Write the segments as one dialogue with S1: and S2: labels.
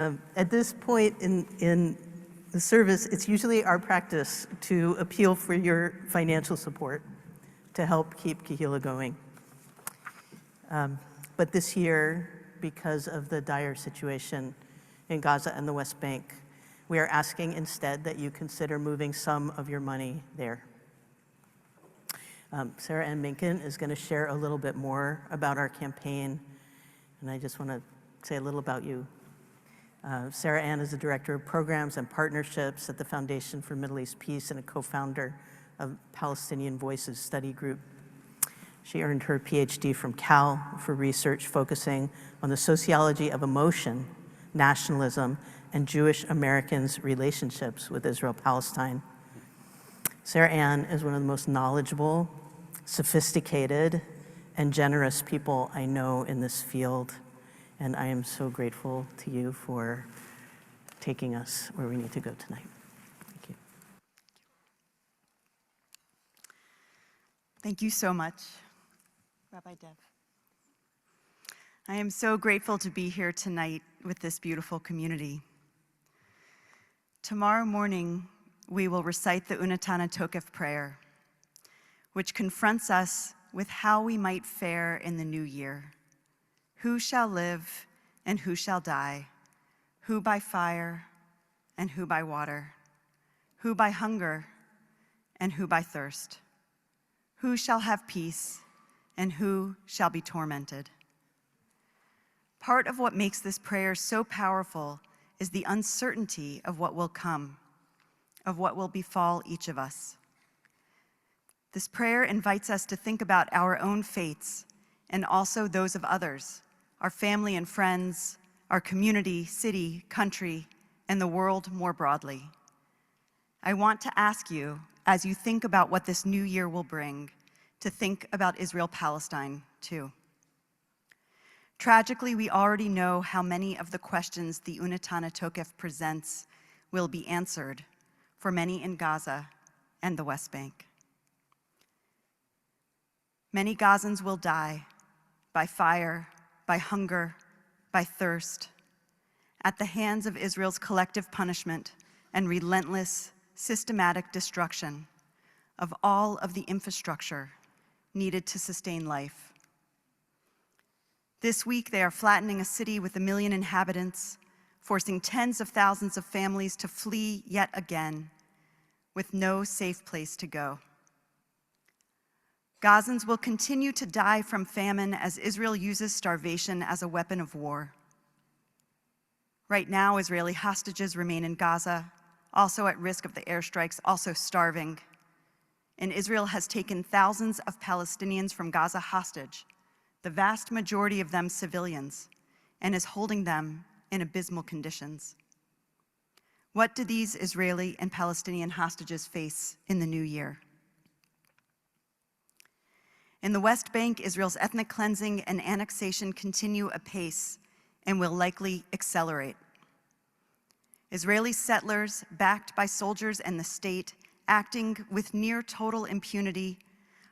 S1: At this point in the service, it's usually our practice to appeal for your financial support to help keep Kehillah going. But this year, because of the dire situation in Gaza and the West Bank, we are asking instead that you consider moving some of your money there. Sarah Ann Minkin is going to share a little bit more about our campaign, and I just want to say a little about you. Sarah Ann is the Director of Programs and Partnerships at the Foundation for Middle East Peace and a co-founder of Palestinian Voices Study Group. She earned her PhD from Cal for research focusing on the sociology of emotion, nationalism, and Jewish Americans' relationships with Israel-Palestine. Sarah Ann is one of the most knowledgeable, sophisticated, and generous people I know in this field. And I am so grateful to you for taking us where we need to go tonight. Thank you.
S2: Thank you so much, Rabbi Dev. I am so grateful to be here tonight with this beautiful community. Tomorrow morning, we will recite the Unatana Tokef prayer, which confronts us with how we might fare in the new year. Who shall live and who shall die? Who by fire and who by water? Who by hunger and who by thirst? Who shall have peace and who shall be tormented? Part of what makes this prayer so powerful is the uncertainty of what will come, of what will befall each of us. This prayer invites us to think about our own fates and also those of others, our family and friends, our community, city, country, and the world more broadly. I want to ask you, as you think about what this new year will bring, to think about Israel-Palestine too. Tragically, we already know how many of the questions the Unatana Tokef presents will be answered for many in Gaza and the West Bank. Many Gazans will die by fire, by hunger, by thirst, at the hands of Israel's collective punishment and relentless, systematic destruction of all of the infrastructure needed to sustain life. This week, they are flattening a city with 1 million inhabitants, forcing tens of thousands of families to flee yet again, with no safe place to go. Gazans will continue to die from famine as Israel uses starvation as a weapon of war. Right now, Israeli hostages remain in Gaza, also at risk of the airstrikes, also starving. And Israel has taken thousands of Palestinians from Gaza hostage, the vast majority of them civilians, and is holding them in abysmal conditions. What do these Israeli and Palestinian hostages face in the new year? In the West Bank, Israel's ethnic cleansing and annexation continue apace and will likely accelerate. Israeli settlers, backed by soldiers and the state, acting with near total impunity,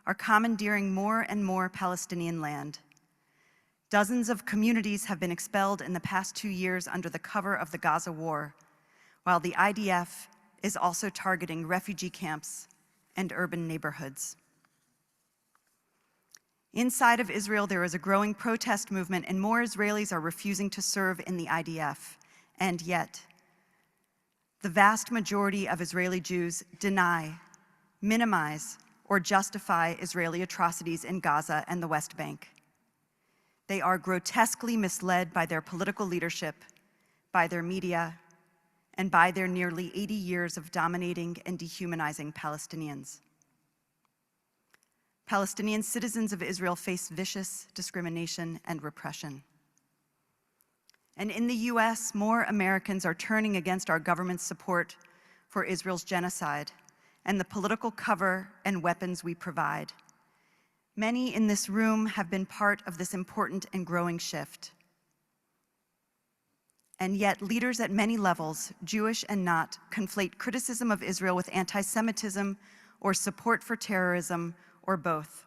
S2: are commandeering more and more Palestinian land. Dozens of communities have been expelled in the past 2 years under the cover of the Gaza war, while the IDF is also targeting refugee camps and urban neighborhoods. Inside of Israel, there is a growing protest movement, and more Israelis are refusing to serve in the IDF. And yet, the vast majority of Israeli Jews deny, minimize, or justify Israeli atrocities in Gaza and the West Bank. They are grotesquely misled by their political leadership, by their media, and by their nearly 80 years of dominating and dehumanizing Palestinians. Palestinian citizens of Israel face vicious discrimination and repression. And in the US, more Americans are turning against our government's support for Israel's genocide and the political cover and weapons we provide. Many in this room have been part of this important and growing shift. And yet, leaders at many levels, Jewish and not, conflate criticism of Israel with anti-Semitism or support for terrorism, or both.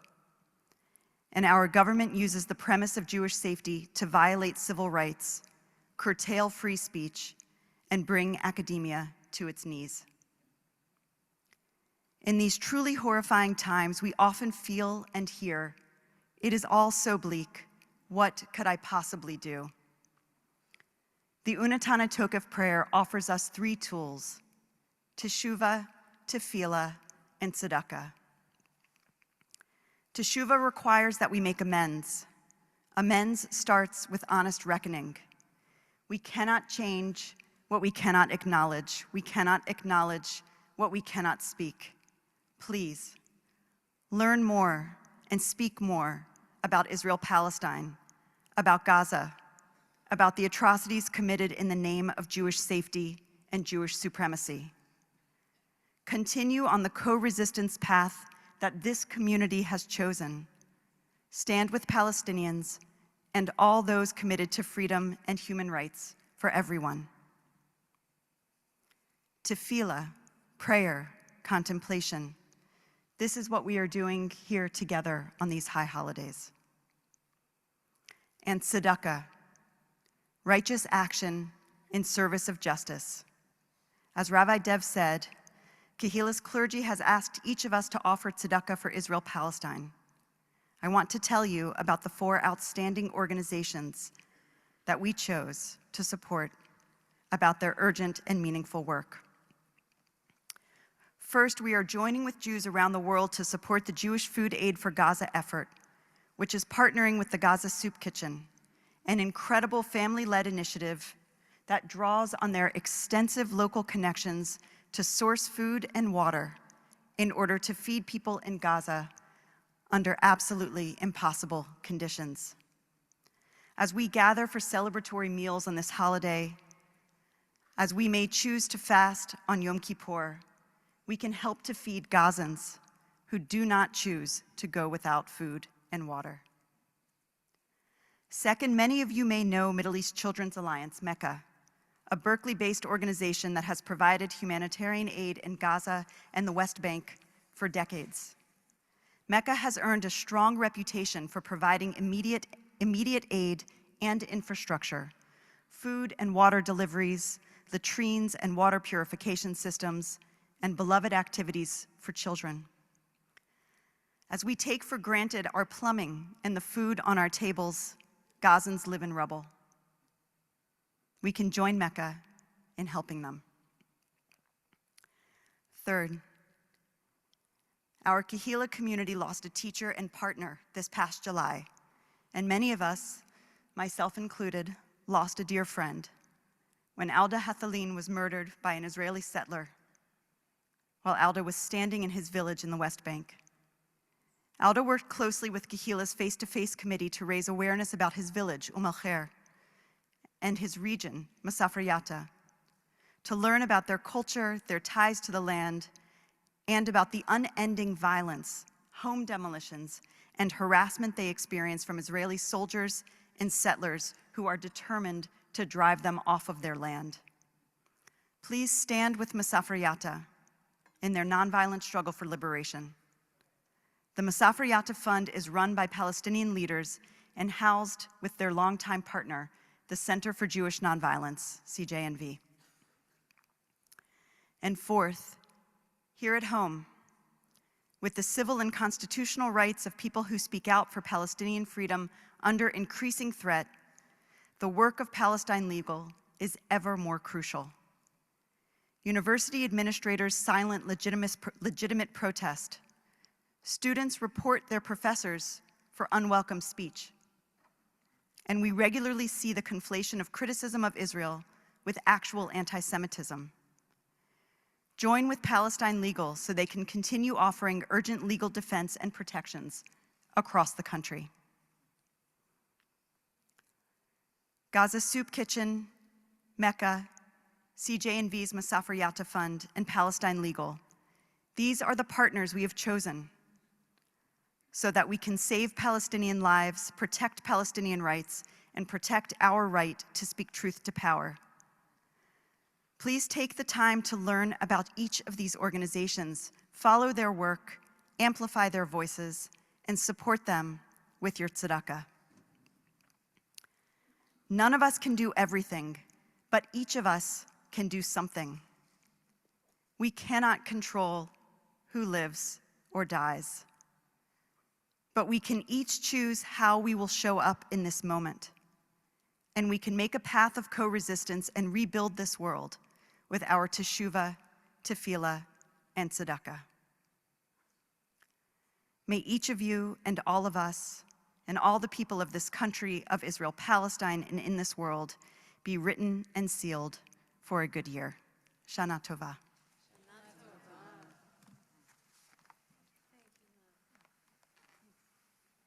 S2: And our government uses the premise of Jewish safety to violate civil rights, curtail free speech, and bring academia to its knees. In these truly horrifying times, we often feel and hear, "It is all so bleak. What could I possibly do?" The Unatana Tokef prayer offers us 3 tools: teshuvah, tefillah, and tzedakah. Teshuvah requires that we make amends. Amends starts with honest reckoning. We cannot change what we cannot acknowledge. We cannot acknowledge what we cannot speak. Please, learn more and speak more about Israel-Palestine, about Gaza, about the atrocities committed in the name of Jewish safety and Jewish supremacy. Continue on the co-resistance path that this community has chosen. Stand with Palestinians and all those committed to freedom and human rights for everyone. Tefillah, prayer, contemplation. This is what we are doing here together on these high holidays. And tzedakah, righteous action in service of justice. As Rabbi Dev said, Kehila's clergy has asked each of us to offer tzedakah for Israel-Palestine. I want to tell you about the 4 outstanding organizations that we chose to support, about their urgent and meaningful work. First, we are joining with Jews around the world to support the Jewish Food Aid for Gaza effort, which is partnering with the Gaza Soup Kitchen, an incredible family-led initiative that draws on their extensive local connections to source food and water in order to feed people in Gaza under absolutely impossible conditions. As we gather for celebratory meals on this holiday, as we may choose to fast on Yom Kippur, we can help to feed Gazans who do not choose to go without food and water. Second, many of you may know Middle East Children's Alliance, Mecca, a Berkeley-based organization that has provided humanitarian aid in Gaza and the West Bank for decades. Mecca has earned a strong reputation for providing immediate aid and infrastructure, food and water deliveries, latrines and water purification systems, and beloved activities for children. As we take for granted our plumbing and the food on our tables, Gazans live in rubble. We can join Mecca in helping them. Third, our Kehila community lost a teacher and partner this past July, and many of us, myself included, lost a dear friend when Alda Hathalin was murdered by an Israeli settler while Alda was standing in his village in the West Bank. Alda worked closely with Kehila's face-to-face committee to raise awareness about his village, Al-Khair, and his region, Masafra Yatta, to learn about their culture, their ties to the land, and about the unending violence, home demolitions, and harassment they experience from Israeli soldiers and settlers who are determined to drive them off of their land. Please stand with Masafra Yatta in their nonviolent struggle for liberation. The Masafra Yatta Fund is run by Palestinian leaders and housed with their longtime partner, the Center for Jewish Nonviolence, CJNV. And fourth, here at home, with the civil and constitutional rights of people who speak out for Palestinian freedom under increasing threat, the work of Palestine Legal is ever more crucial. University administrators silent legitimate protest. Students report their professors for unwelcome speech. And we regularly see the conflation of criticism of Israel with actual anti-Semitism. Join with Palestine Legal so they can continue offering urgent legal defense and protections across the country. Gaza Soup Kitchen, Mecca, CJNV's Masafra Yatta Fund, and Palestine Legal. These are the partners we have chosen so that we can save Palestinian lives, protect Palestinian rights, and protect our right to speak truth to power. Please take the time to learn about each of these organizations, follow their work, amplify their voices, and support them with your tzedakah. None of us can do everything, but each of us can do something. We cannot control who lives or dies, but we can each choose how we will show up in this moment. And we can make a path of co-resistance and rebuild this world with our teshuvah, tefillah, and tzedakah. May each of you and all of us and all the people of this country, of Israel, Palestine, and in this world be written and sealed for a good year. Shana Tova.